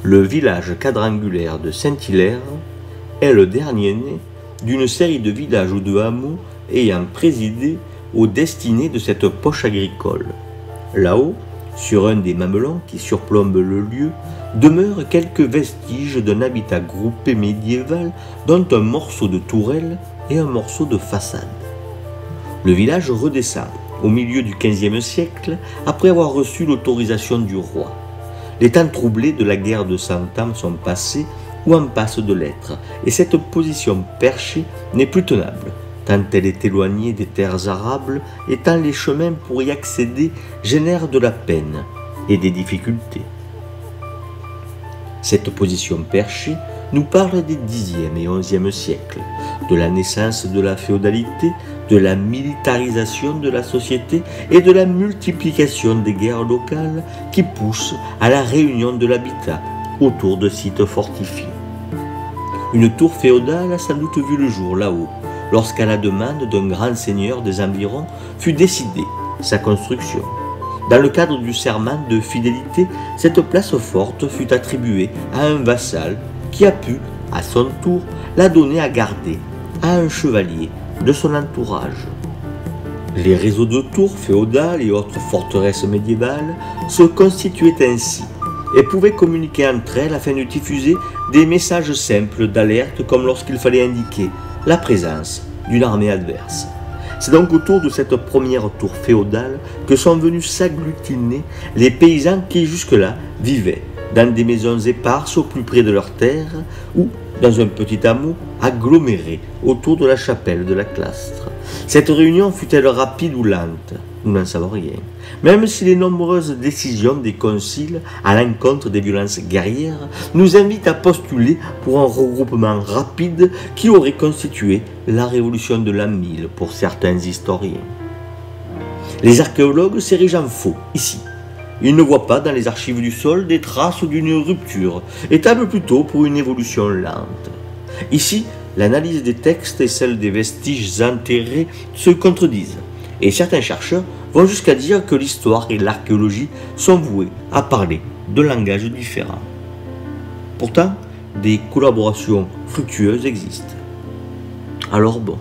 Le village quadrangulaire de Saint-Hilaire est le dernier-né d'une série de villages ou de hameaux ayant présidé aux destinées de cette poche agricole. Là-haut, sur un des mamelons qui surplombent le lieu, demeurent quelques vestiges d'un habitat groupé médiéval, dont un morceau de tourelle et un morceau de façade. Le village redescend au milieu du XVe siècle après avoir reçu l'autorisation du roi. Les temps troublés de la guerre de Cent Ans sont passés ou en passe de l'être, et cette position perchée n'est plus tenable, tant elle est éloignée des terres arables et tant les chemins pour y accéder génèrent de la peine et des difficultés. Cette position perchée nous parle des Xe et XIe siècles, de la naissance de la féodalité, de la militarisation de la société et de la multiplication des guerres locales qui poussent à la réunion de l'habitat autour de sites fortifiés. Une tour féodale a sans doute vu le jour là-haut, lorsqu'à la demande d'un grand seigneur des environs fut décidée sa construction. Dans le cadre du serment de fidélité, cette place forte fut attribuée à un vassal qui a pu, à son tour, la donner à garder à un chevalier de son entourage. Les réseaux de tours féodales et autres forteresses médiévales se constituaient ainsi et pouvaient communiquer entre elles afin de diffuser des messages simples d'alerte comme lorsqu'il fallait indiquer la présence d'une armée adverse. C'est donc autour de cette première tour féodale que sont venus s'agglutiner les paysans qui jusque-là vivaient dans des maisons éparses au plus près de leurs terres ou dans un petit hameau aggloméré autour de la chapelle de la Clastre. Cette réunion fut-elle rapide ou lente? Nous n'en savons rien. Même si les nombreuses décisions des conciles à l'encontre des violences guerrières nous invitent à postuler pour un regroupement rapide qui aurait constitué la révolution de l'an 1000 pour certains historiens. Les archéologues s'érigent en faux ici. Ils ne voient pas dans les archives du sol des traces d'une rupture et tablent plutôt pour une évolution lente. Ici, l'analyse des textes et celle des vestiges enterrés se contredisent, et certains chercheurs vont jusqu'à dire que l'histoire et l'archéologie sont voués à parler de langages différents. Pourtant, des collaborations fructueuses existent. Alors bon,